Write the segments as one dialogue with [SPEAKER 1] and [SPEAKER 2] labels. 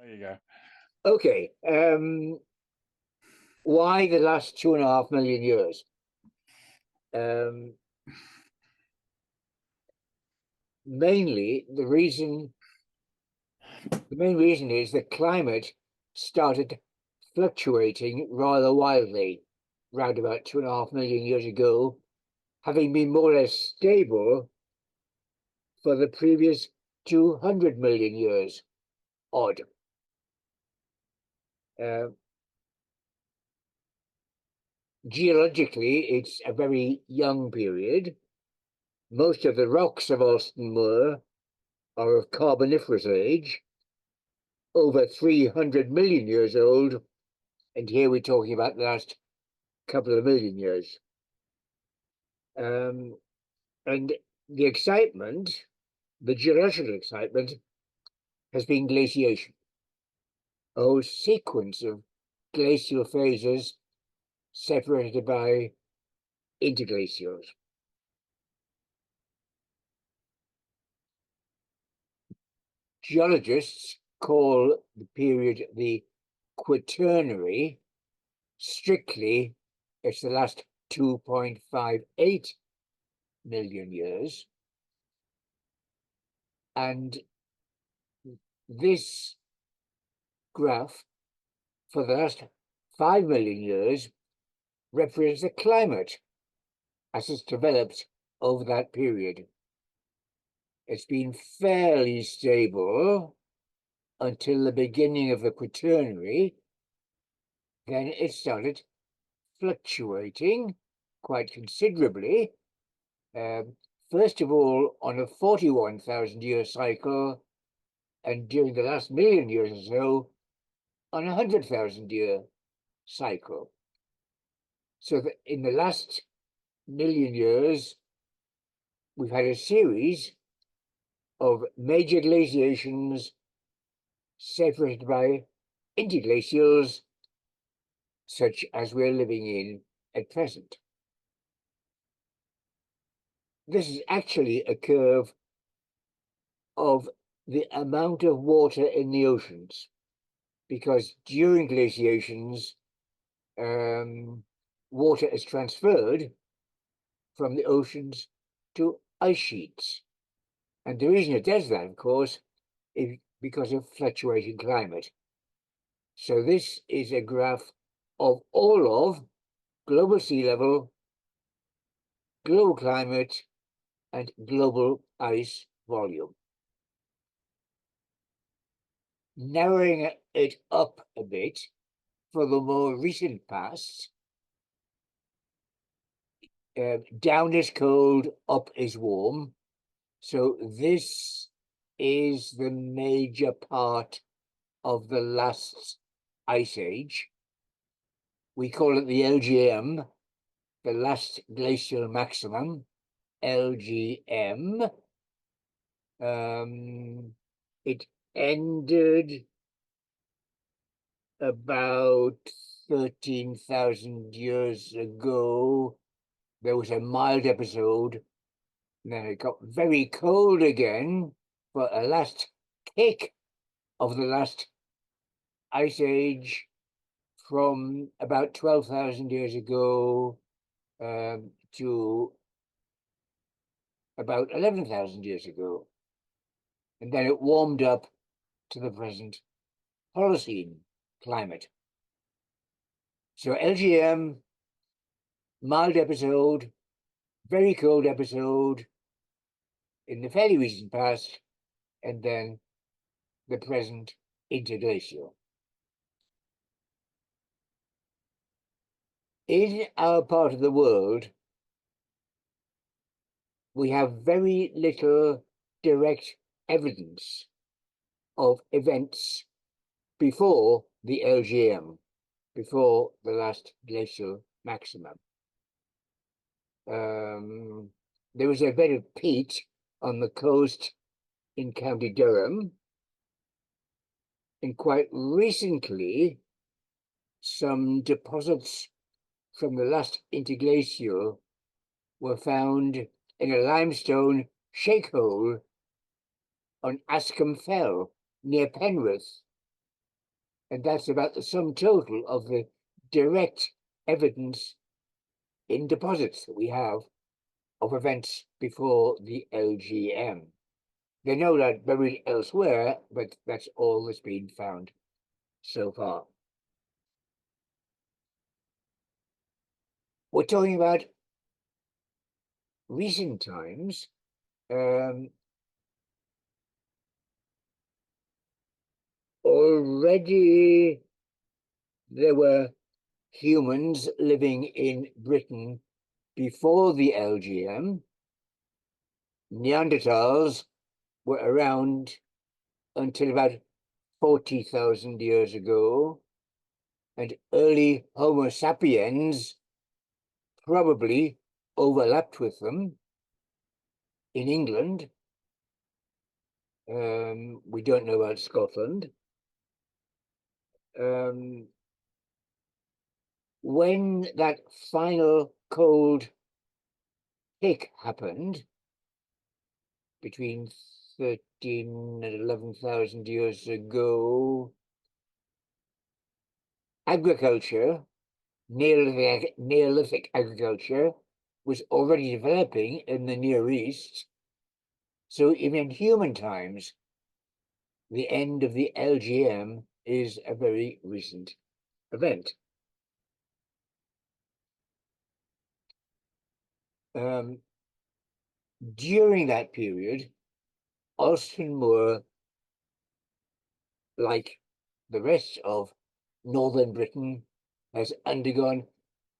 [SPEAKER 1] There you go.
[SPEAKER 2] Okay. Why the last 2.5 million years? Um, mainly the main reason is that climate started fluctuating rather wildly round about 2.5 million years ago, having been more or less stable for the previous 200 million years. Odd. Uh, Geologically, it's a very young period. Most of the rocks of Alston Moor are of Carboniferous age, over 300 million years old, and here we're talking about the last couple of million years. Um, and the excitement, the geological excitement, has been glaciation, a whole sequence of glacial phases separated by interglacials. Geologists call the period the Quaternary. Strictly, it's the last 2.58 million years. And this graph for the last 5 million years represents the climate as it's developed over that period. It's been fairly stable until the beginning of the Quaternary. Then it started fluctuating quite considerably. First of all, on a 41,000 year cycle, and during the last million years or so, on a 100,000 year cycle. So that in the last million years, we've had a series of major glaciations separated by interglacials, such as we're living in at present. This is actually a curve of the amount of water in the oceans, because during glaciations, water is transferred from the oceans to ice sheets. And the reason it does that, of course, is because of fluctuating climate. So this is a graph of all of global sea level, global climate, and global ice volume. Narrowing it up a bit for the more recent past, down is cold, up is warm. So this is the major part of the last ice age. We call it the LGM, the last glacial maximum, LGM. It ended about 13,000 years ago. There was a mild episode, and then it got very cold again for a last kick of the last ice age from about 12,000 years ago to about 11,000 years ago. And then it warmed up to the present Holocene climate. So LGM, mild episode, very cold episode in the fairly recent past, and then the present interglacial. In our part of the world, we have very little direct evidence of events before the LGM, before the last glacial maximum. There was a bit of peat on the coast in County Durham, and quite recently, some deposits from the last interglacial were found in a limestone shake hole on Ascombe Fell near Penrith, And that's about the sum total of the direct evidence in deposits that we have of events before the LGM. They know that buried elsewhere, but that's all that's been found so far. We're talking about recent times. Already there were humans living in Britain before the LGM. Neanderthals were around until about 40,000 years ago, and early Homo sapiens probably overlapped with them in England. We don't know about Scotland. When that final cold pick happened between 13 and 11,000 years ago, agriculture, Neolithic agriculture, was already developing in the Near East. So even in human times, the end of the LGM is a very recent event. During that period, Alston Moor, like the rest of northern Britain, has undergone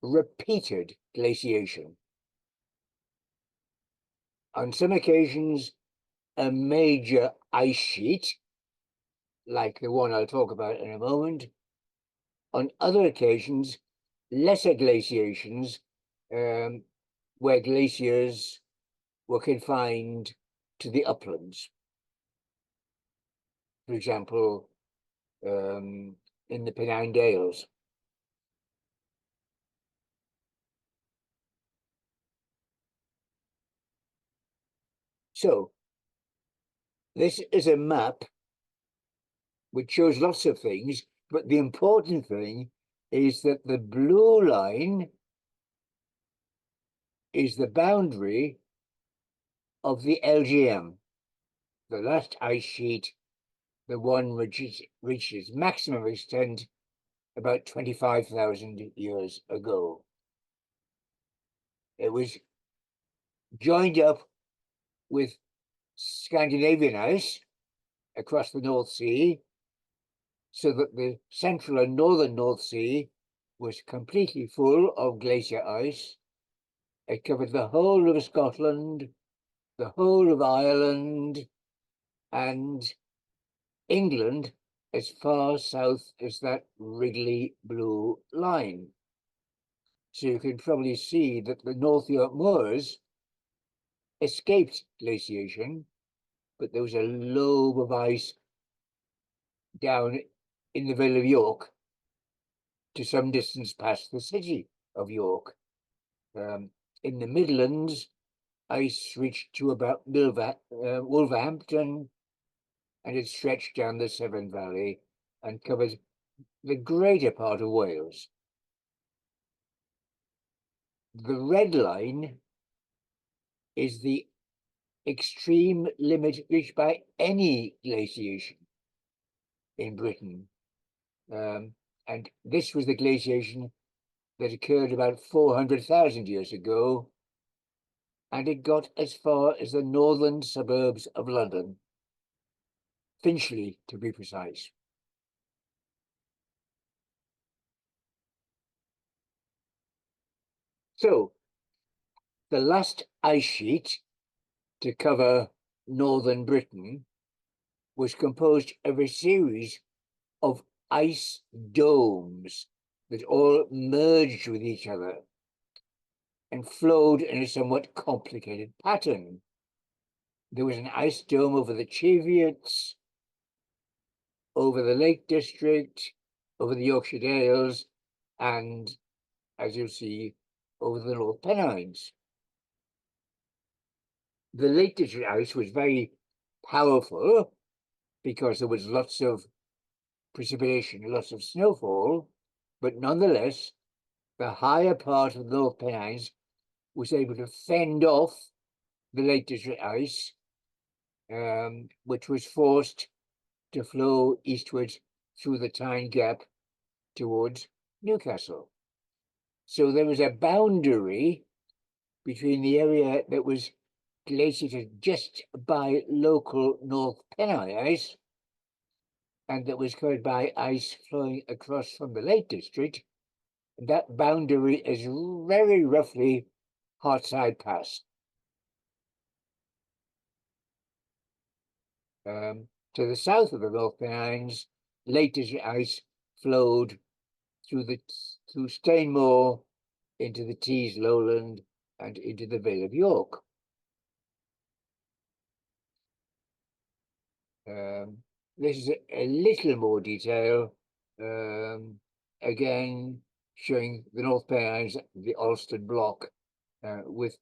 [SPEAKER 2] repeated glaciation. On some occasions, a major ice sheet, like the one I'll talk about in a moment. On other occasions, lesser glaciations, where glaciers were confined to the uplands. For example, in the Pennine Dales. So this is a map which shows lots of things, but the important thing is that the blue line is the boundary of the LGM, the last ice sheet, the one which reaches maximum extent about 25,000 years ago. It was joined up with Scandinavian ice across the North Sea, so that the central and northern North Sea was completely full of glacier ice. It covered the whole of Scotland, the whole of Ireland, and England as far south as that wriggly blue line. So you can probably see that the North York moors escaped glaciation, but there was a lobe of ice down in the Vale of York to some distance past the city of York. In the Midlands, ice reached to about Wolverhampton, and it stretched down the Severn Valley and covered the greater part of Wales. The red line is the extreme limit reached by any glaciation in Britain. And this was the glaciation that occurred about 400,000 years ago, and it got as far as the northern suburbs of London, Finchley to be precise. So the last ice sheet to cover northern Britain was composed of a series of ice domes that all merged with each other and flowed in a somewhat complicated pattern. There was an ice dome over the Cheviots, over the Lake District, over the Yorkshire Dales, and, as you'll see, over the North Pennines. The Lake District ice was very powerful because there was lots of precipitation, lots of snowfall, but nonetheless, the higher part of the North Pennines was able to fend off the Lake District ice, which was forced to flow eastward through the Tyne Gap towards Newcastle. So there was a boundary between the area that was glaciated just by local North Pennine ice and that was covered by ice flowing across from the Lake District. And that boundary is very roughly Hartside Pass. To the south of the North Pennines, Lake District ice flowed through Alston Moor into the Tees lowland and into the Vale of York. This is a little more detail, again showing the North Pennines, the Alston block, with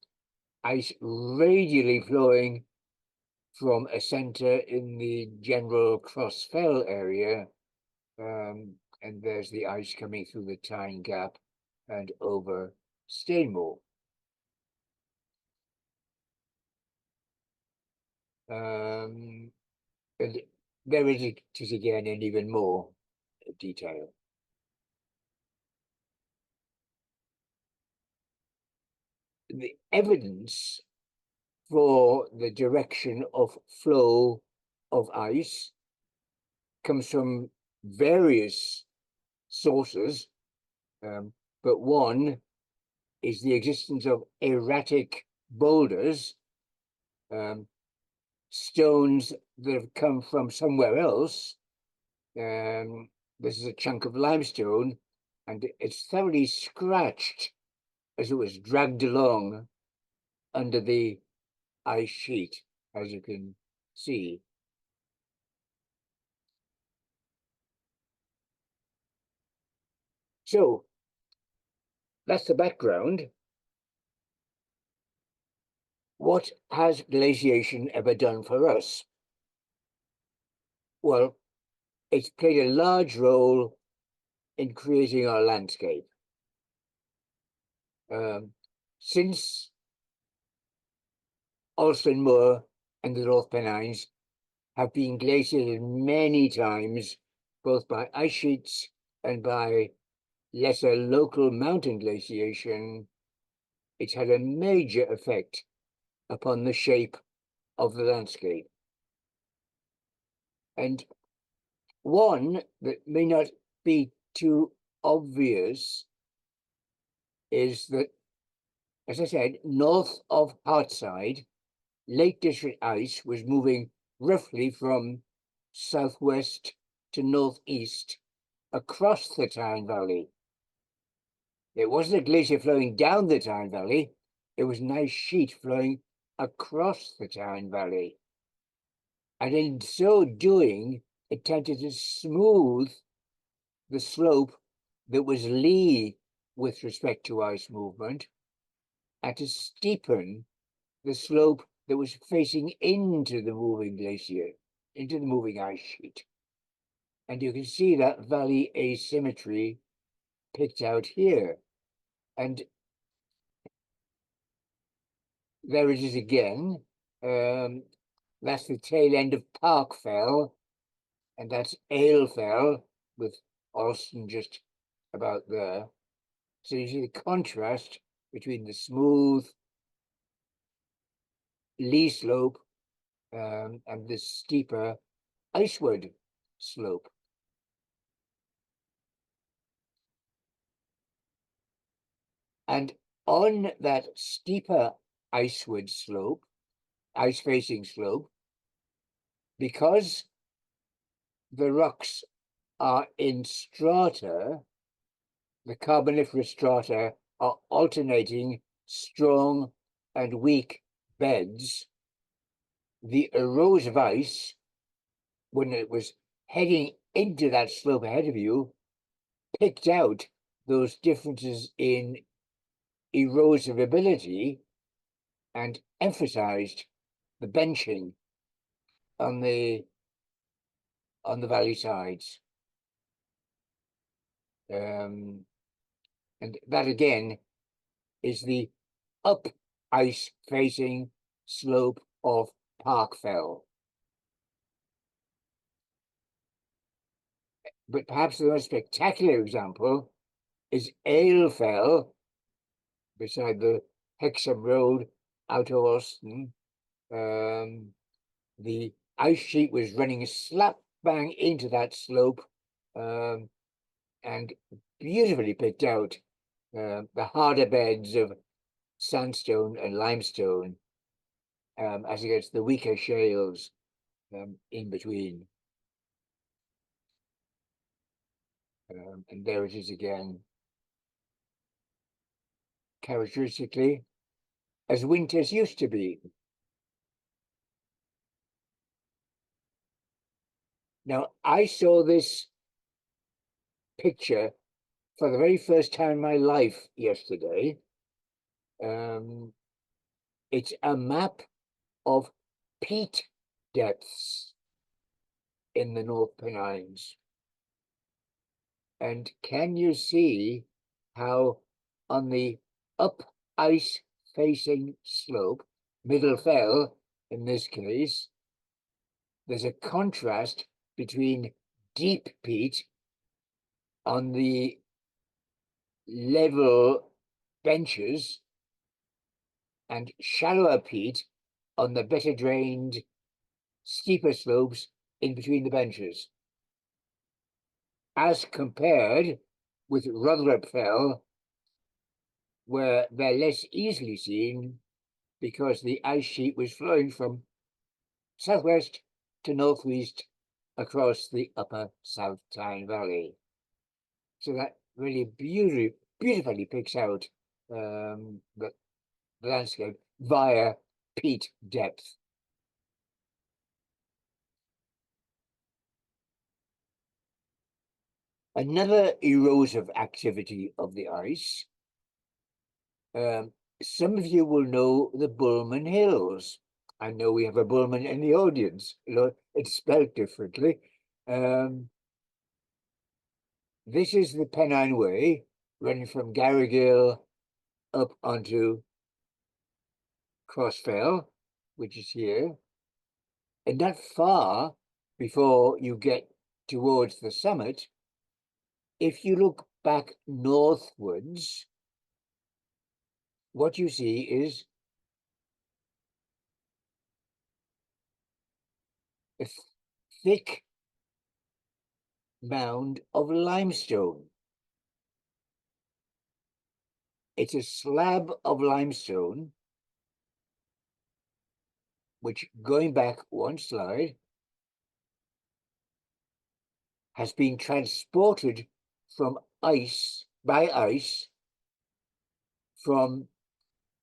[SPEAKER 2] ice radially flowing from a centre in the general Crossfell area, and there's the ice coming through the Tyne Gap and over Stainmore. And there it is again in even more detail. The evidence for the direction of flow of ice comes from various sources, but one is the existence of erratic boulders, stones that have come from somewhere else. This is a chunk of limestone, and it's thoroughly scratched as it was dragged along under the ice sheet, as you can see. So that's the background. What has glaciation ever done for us? Well, it's played a large role in creating our landscape. Since Alston Moor and the North Pennines have been glaciated many times, both by ice sheets and by lesser local mountain glaciation, it's had a major effect upon the shape of the landscape. And one that may not be too obvious is that, as I said, north of Hartside, Lake District ice was moving roughly from southwest to northeast across the Tyne Valley. It wasn't a glacier flowing down the Tyne Valley, it was an ice sheet flowing across the Tyne Valley. And in so doing, it tended to smooth the slope that was lee with respect to ice movement and to steepen the slope that was facing into the moving glacier, into the moving ice sheet. And you can see that valley asymmetry picked out here. And there it is again. That's the tail end of Parkfell, and that's Ailfell, with Alston just about there. So you see the contrast between the smooth lee slope and the steeper iceward slope. And on that steeper iceward slope, ice-facing slope, because the rocks are in strata, the Carboniferous strata are alternating strong and weak beds. The erosive ice, when it was heading into that slope ahead of you, picked out those differences in erosive ability and emphasized the benching on the valley sides. And that again is the up ice facing slope of Parkfell. But perhaps the most spectacular example is Ailfell, beside the Hexham Road out of Alston. The ice sheet was running slap bang into that slope, and beautifully picked out the harder beds of sandstone and limestone as against the weaker shales in between. And there it is again, characteristically, as winters used to be. Now, I saw this picture for the very first time in my life yesterday. It's a map of peat depths in the North Pennines. And can you see how on the up ice facing slope, Middle Fell in this case, there's a contrast between deep peat on the level benches and shallower peat on the better drained, steeper slopes in between the benches, as compared with Rotherham Fell, where they're less easily seen because the ice sheet was flowing from southwest to northwest across the upper South Tyne Valley. So that really beautifully picks out the landscape via peat depth. Another erosive activity of the ice. Some of you will know the Bulman Hills. I know we have a Bulman in the audience. It's spelled differently. This is the Pennine Way, running from Garrigill up onto Crossfell, which is here. And not far before you get towards the summit, if you look back northwards, what you see is a thick mound of limestone. It's a slab of limestone, which, going back one slide, has been transported from ice, by ice, from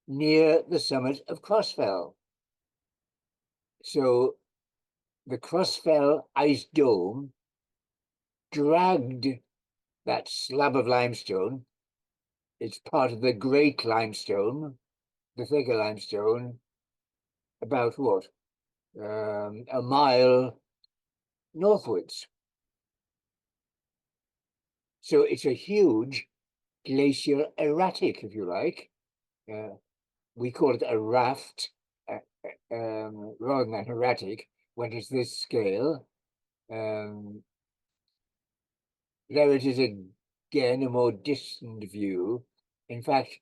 [SPEAKER 2] near the summit of Crossfell. So the Crossfell ice dome dragged that slab of limestone. It's part of the great limestone, the thicker limestone, about what? A mile northwards. So it's a huge glacial erratic, if you like. We call it a raft rather than an erratic when it's this scale. There it is again, a more distant view. In fact,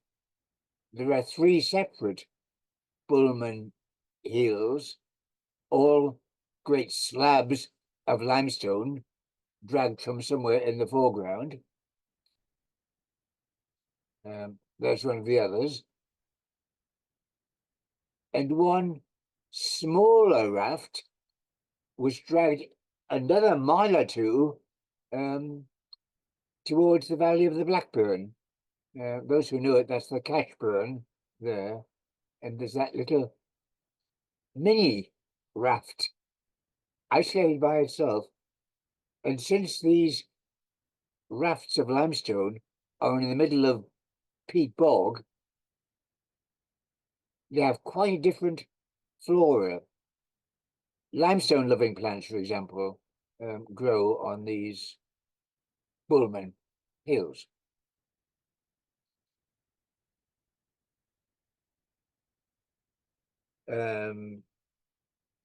[SPEAKER 2] there are three separate Bulman hills, all great slabs of limestone dragged from somewhere in the foreground. There's one of the others. And one smaller raft was dragged another mile or two towards the valley of the Blackburn. Those who know it, that's the Cashburn there. And there's that little mini raft isolated by itself. And since these rafts of limestone are in the middle of peat bog, they have quite a different flora. Limestone loving plants, for example, grow on these Bulman. hills.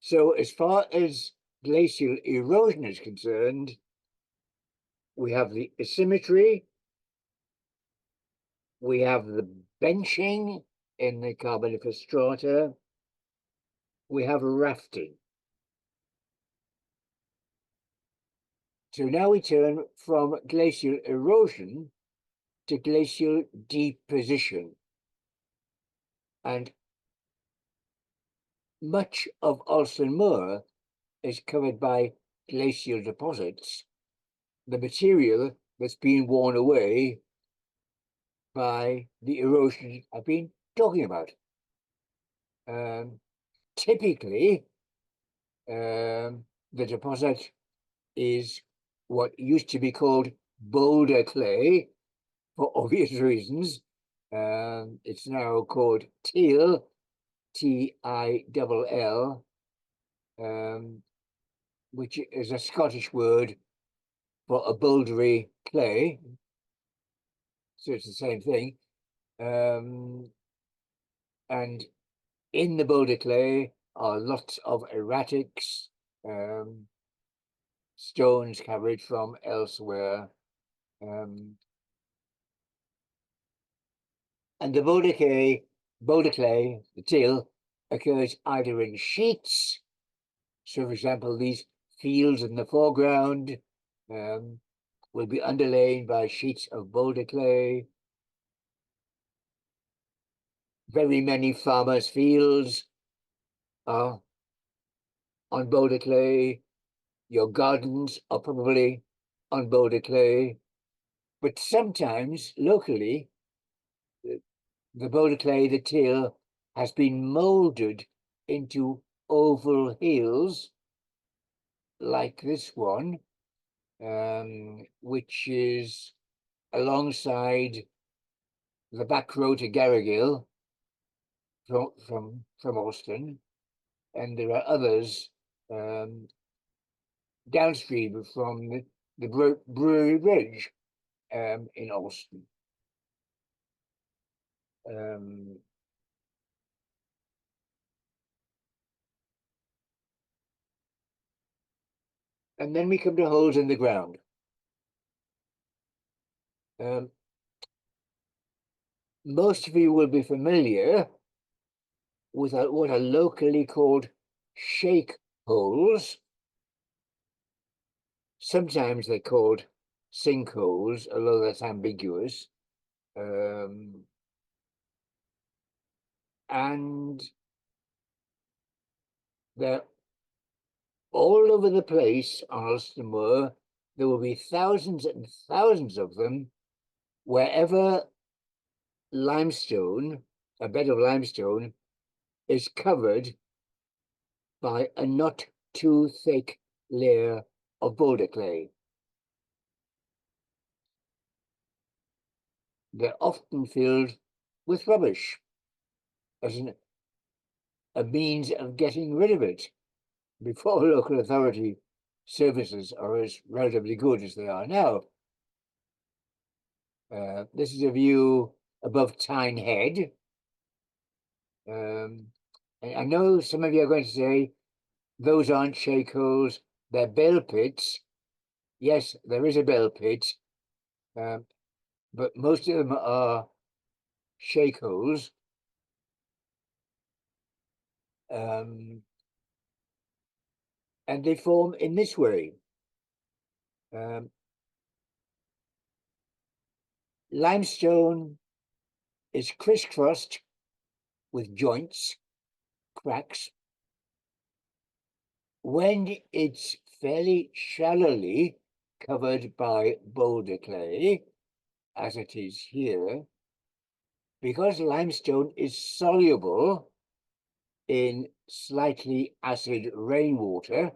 [SPEAKER 2] So as far as glacial erosion is concerned, we have the asymmetry, we have the benching in the Carboniferous strata, we have rafting. So now we turn from glacial erosion to glacial deposition. And much of Alston Moor is covered by glacial deposits, the material that's been worn away by the erosion I've been talking about. Typically, the deposit is what used to be called boulder clay for obvious reasons. It's now called till, T-I-double-L, which is a Scottish word for a bouldery clay. So it's the same thing. And in the boulder clay are lots of erratics, stones carried from elsewhere. And the boulder clay, the till, occurs either in sheets. So, for example, these fields in the foreground will be underlain by sheets of boulder clay. Very many farmers' fields are on boulder clay. Your gardens are probably on boulder clay. But sometimes, locally, the boulder clay, the till, has been molded into oval hills, like this one, which is alongside the back road to Garrigill from Alston, and there are others downstream from the Brewery Bridge in Alston. And then we come to holes in the ground. Most of you will be familiar with what are locally called shake holes. Sometimes they're called sinkholes, although that's ambiguous. And they're all over the place on Alston Moor. There will be thousands and thousands of them wherever limestone, a bed of limestone, is covered by a not too thick layer of boulder clay. They're often filled with rubbish as a means of getting rid of it before local authority services are as relatively good as they are now. This is a view above Tyne Head. And I know some of you are going to say, those aren't shake holes, they're bell pits. Yes, there is a bell pit, but most of them are shake holes. And they form in this way. Limestone is crisscrossed with joints, cracks. When it's fairly shallowly covered by boulder clay, as it is here, because limestone is soluble in slightly acid rainwater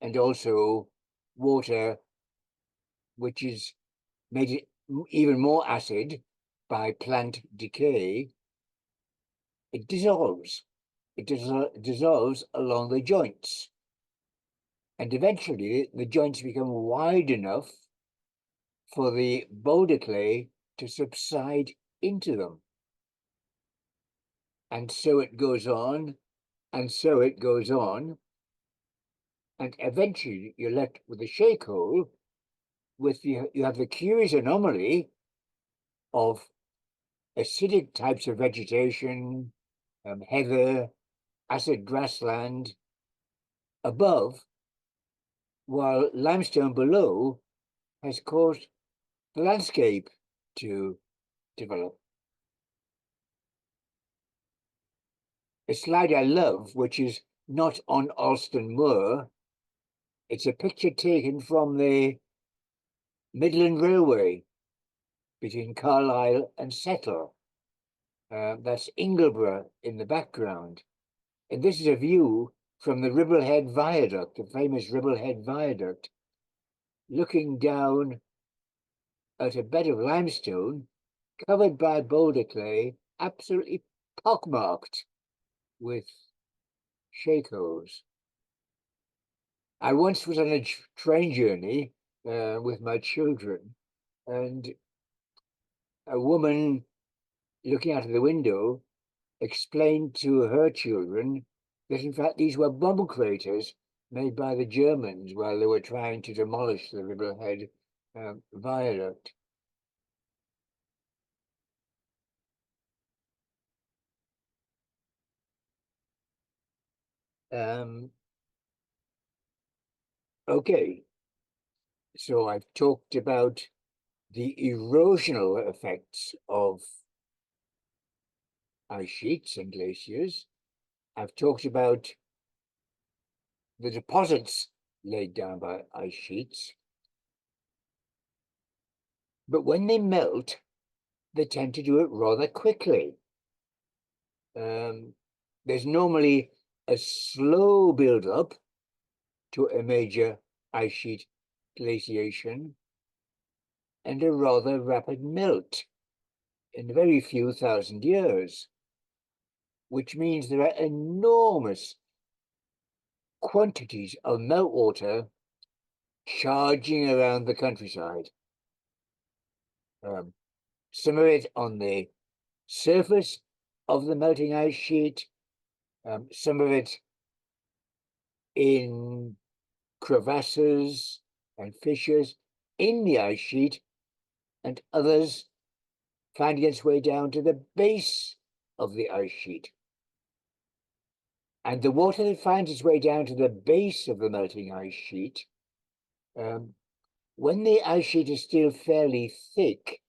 [SPEAKER 2] and also water which is made even more acid by plant decay, it dissolves. It dissolves along the joints. And eventually the joints become wide enough for the boulder clay to subside into them. And so it goes on, and so it goes on. And eventually you're left with a shake hole with you have the curious anomaly of acidic types of vegetation, heather, acid grassland above, while limestone below has caused the landscape to develop. A slide I love, which is not on Alston Moor, it's a picture taken from the Midland Railway between Carlisle and Settle. That's Ingleborough in the background. And this is a view from the Ribblehead Viaduct, the famous Ribblehead Viaduct, looking down at a bed of limestone covered by boulder clay, absolutely pockmarked with shake holes. I once was on a train journey with my children, and a woman looking out of the window explained to her children that in fact these were bomb craters made by the Germans while they were trying to demolish the Ribblehead Viaduct. Okay, so I've talked about the erosional effects of ice sheets and glaciers. I've talked about the deposits laid down by ice sheets. But when they melt, they tend to do it rather quickly. There's normally a slow build-up to a major ice sheet glaciation and a rather rapid melt in a very few thousand years, which means there are enormous quantities of meltwater charging around the countryside. Some of it on the surface of the melting ice sheet, some of it in crevasses and fissures in the ice sheet, and others finding its way down to the base of the ice sheet. And the water that finds its way down to the base of the melting ice sheet, when the ice sheet is still fairly thick,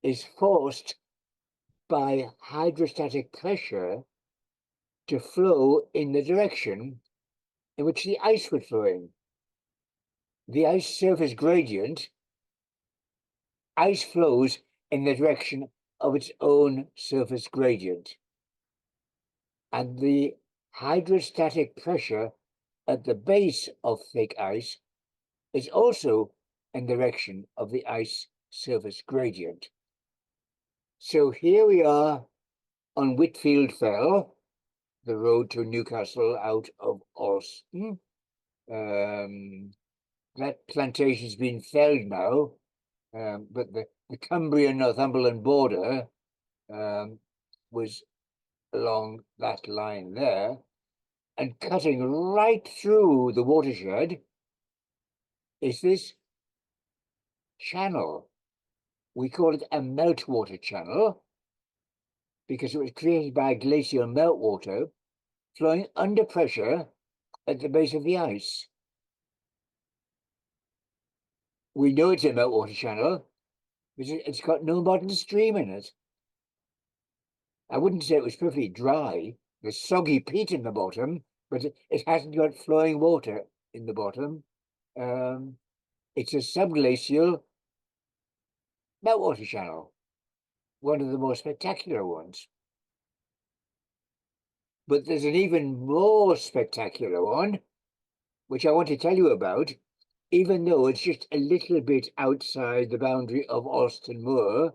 [SPEAKER 2] is forced by hydrostatic pressure to flow in the direction in which the ice would flow in. The ice surface gradient, ice flows in the direction of its own surface gradient. And the hydrostatic pressure at the base of thick ice is also in the direction of the ice surface gradient. So here we are on Whitfield Fell, the road to Newcastle out of Alston. That plantation's been felled now, but the Cumbrian-Northumberland border was along that line there, and cutting right through the watershed is this channel. We call it a meltwater channel because it was created by glacial meltwater flowing under pressure at the base of the ice. We know it's a meltwater channel because it's got no modern stream in it. I wouldn't say it was perfectly dry. There's soggy peat in the bottom, but it hasn't got flowing water in the bottom. It's a subglacial meltwater channel, one of the most spectacular ones. But there's an even more spectacular one, which I want to tell you about, even though it's just a little bit outside the boundary of Alston Moor,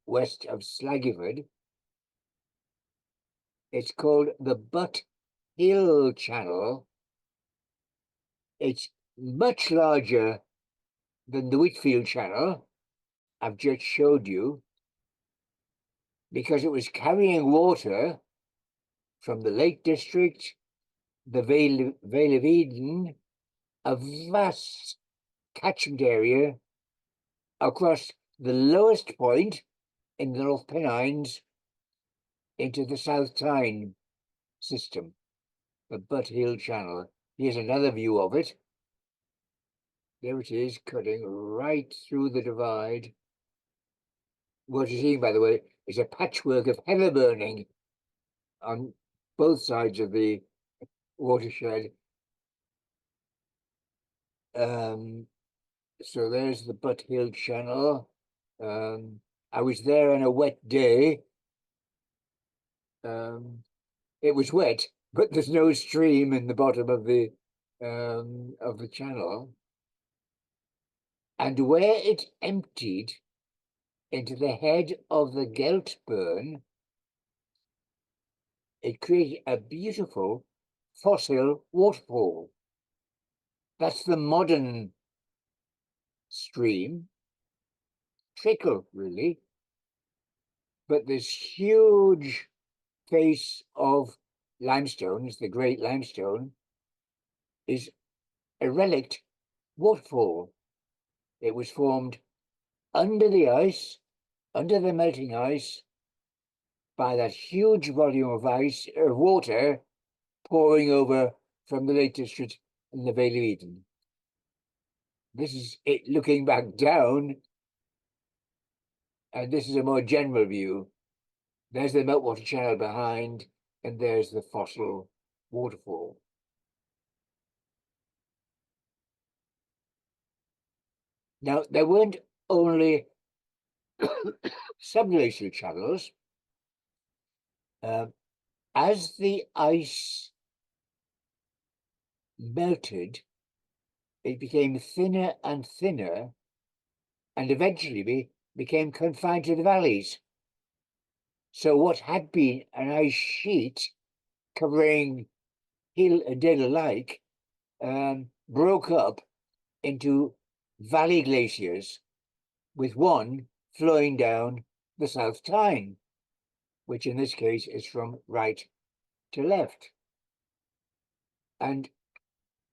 [SPEAKER 2] west of Slaggyford. It's called the Butt Hill Channel. It's much larger than the Whitfield Channel I've just showed you, because it was carrying water from the Lake District, the Vale of Eden, a vast catchment area across the lowest point in the North Pennines into the South Tyne system, the Butt Hill Channel. Here's another view of it. There it is, cutting right through the divide. What you're seeing, by the way, is a patchwork of heather burning on both sides of the watershed. So there's the Butt Hill Channel. I was there on a wet day. It was wet, but there's no stream in the bottom of the channel. And where it emptied into the head of the Geltburn, it created a beautiful fossil waterfall. That's the modern stream, trickle really, but this huge face of limestone, the Great Limestone, is a relict waterfall. It was formed under the ice, under the melting ice, by that huge volume of ice, water pouring over from the Lake District and the Vale of Eden. This is it looking back down, and this is a more general view. There's the meltwater channel behind, and there's the fossil waterfall. Now, there weren't only subglacial channels. As the ice melted, it became thinner and thinner, and eventually became confined to the valleys. So what had been an ice sheet covering hill and dale alike broke up into valley glaciers, with one flowing down the South Tyne, which in this case is from right to left. And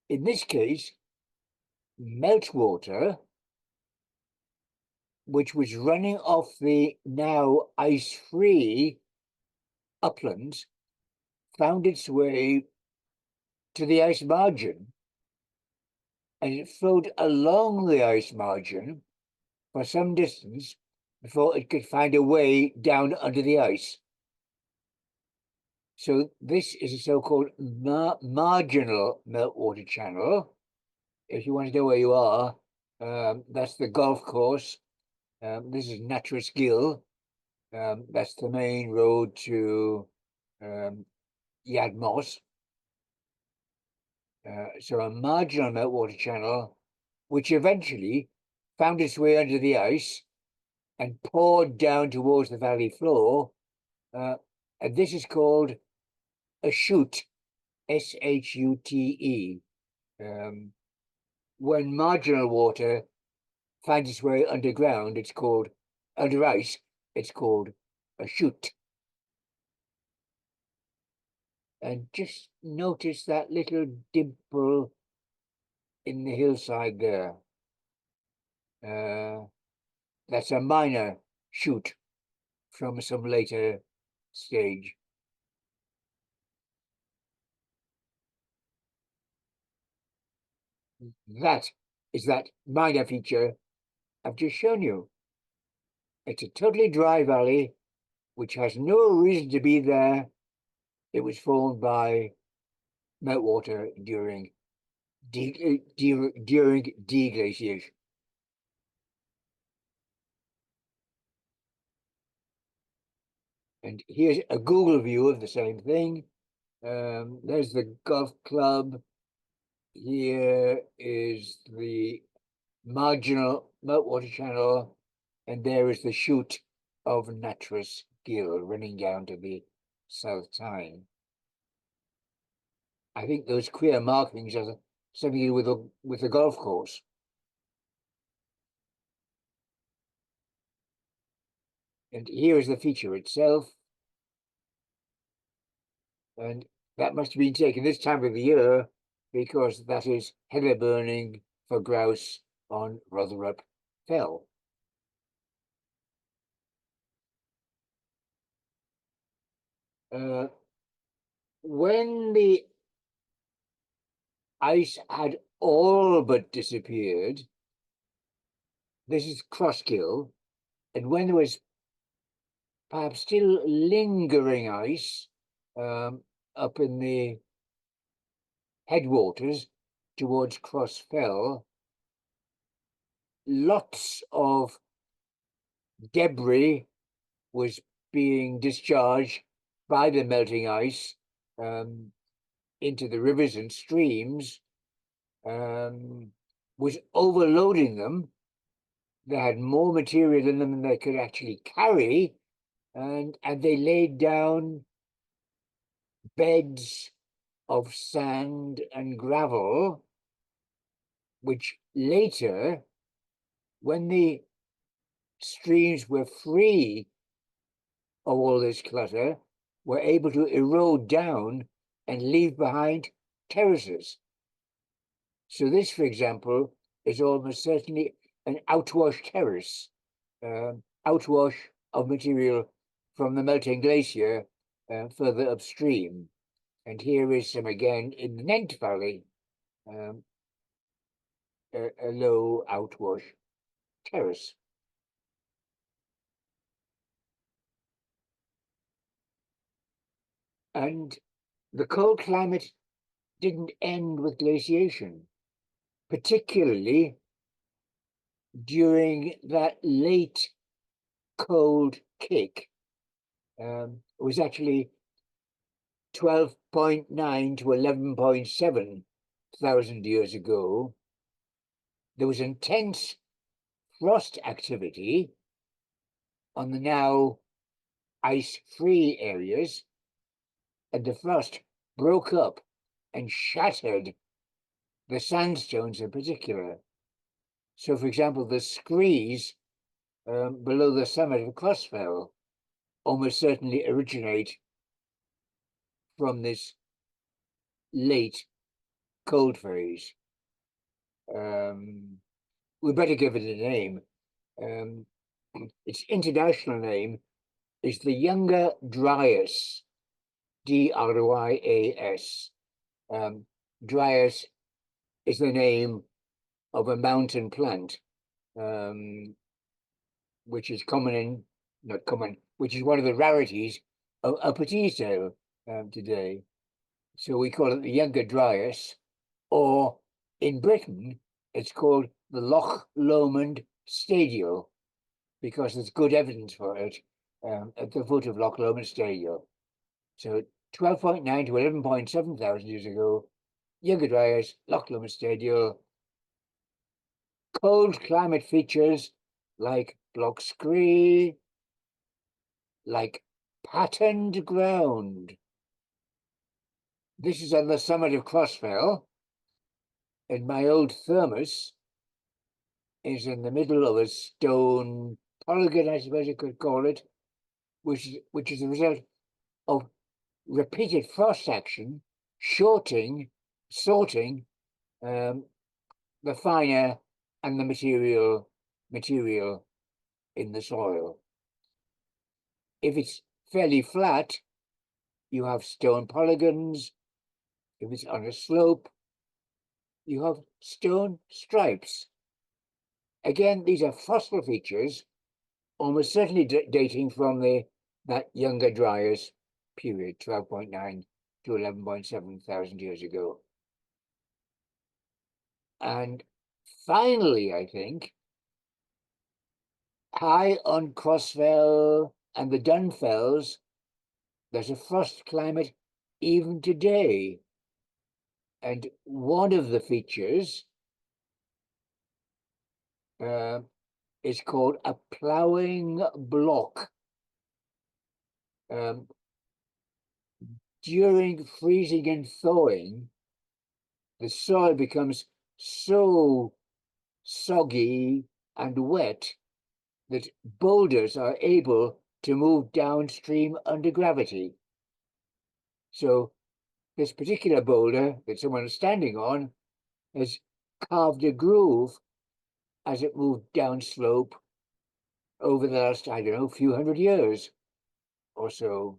[SPEAKER 2] in this case, meltwater, which was running off the now ice-free uplands, found its way to the ice margin, and it flowed along the ice margin for some distance before it could find a way down under the ice. So this is a so-called marginal meltwater channel. If you want to know where you are, that's the golf course. This is Nattrass Gill. That's the main road to Yadmos. So a marginal meltwater channel, which eventually found its way under the ice and poured down towards the valley floor. And this is called a chute, S-H-U-T-E. When marginal water finds its way underground, it's called, under ice, it's called a chute. And just notice that little dimple in the hillside there. That's a minor chute from some later stage. That is that minor feature I've just shown you. It's a totally dry valley, which has no reason to be there. It was formed by meltwater during deglaciation. And here's a Google view of the same thing. There's the golf club. Here is the marginal meltwater channel, and there is the chute of Nattrass Gill running down to the South Tyne. I think those queer markings are something to do with the golf course. And here is the feature itself. And that must have been taken this time of the year because that is heather burning for grouse on Rotherham Fell. When the ice had all but disappeared, this is Crosskill, and when there was perhaps still lingering ice up in the headwaters towards Crossfell, lots of debris was being discharged by the melting ice into the rivers and streams, was overloading them. They had more material in them than they could actually carry, and they laid down beds of sand and gravel, which later, when the streams were free of all this clutter, were able to erode down and leave behind terraces. So this, for example, is almost certainly an outwash terrace, outwash of material from the melting glacier further upstream. And here is some again in the Nent Valley, a low outwash terrace. And the cold climate didn't end with glaciation, particularly during that late cold kick. It was actually 12.9 to 11.7 thousand years ago. There was intense frost activity on the now ice-free areas, and the frost broke up and shattered the sandstones in particular. So, for example, the screes below the summit of Crossfell almost certainly originate from this late cold phase. We better give it a name. Its international name is the Younger Dryas, Dryas. Dryas is the name of a mountain plant, which is which is one of the rarities of Upper Teesdale today. So we call it the Younger Dryas, or in Britain, it's called the Loch Lomond Stadial, because there's good evidence for it at the foot of Loch Lomond Stadial. So 12.9 to 11.7 thousand years ago, Younger Dryas, Loch Lomond Stadial. Cold climate features like block scree, like patterned ground. This is on the summit of Crossfell, and my old thermos is in the middle of a stone polygon, I suppose you could call it, which is the result of repeated frost action, sorting the finer and the material in the soil. If it's fairly flat, you have stone polygons. If it's on a slope, you have stone stripes. Again, these are fossil features, almost certainly dating from that Younger Dryas period, 12.9 to 11.7 thousand years ago. And finally, I think, high on Crossfell and the Dunfells, there's a frost climate even today. And one of the features is called a ploughing block. During freezing and thawing, the soil becomes so soggy and wet that boulders are able to move downstream under gravity. So this particular boulder that someone is standing on has carved a groove as it moved downslope over the last, I don't know, few hundred years or so.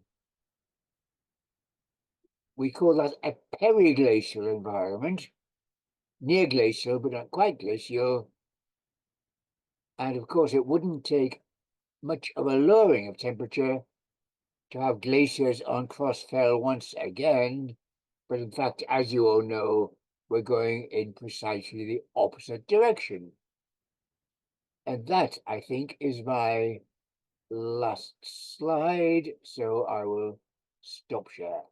[SPEAKER 2] We call that a periglacial environment, near glacial, but not quite glacial. And of course, it wouldn't take much of a lowering of temperature to have glaciers on Crossfell once again. But in fact, as you all know, we're going in precisely the opposite direction. And that, I think, is my last slide. So I will stop share.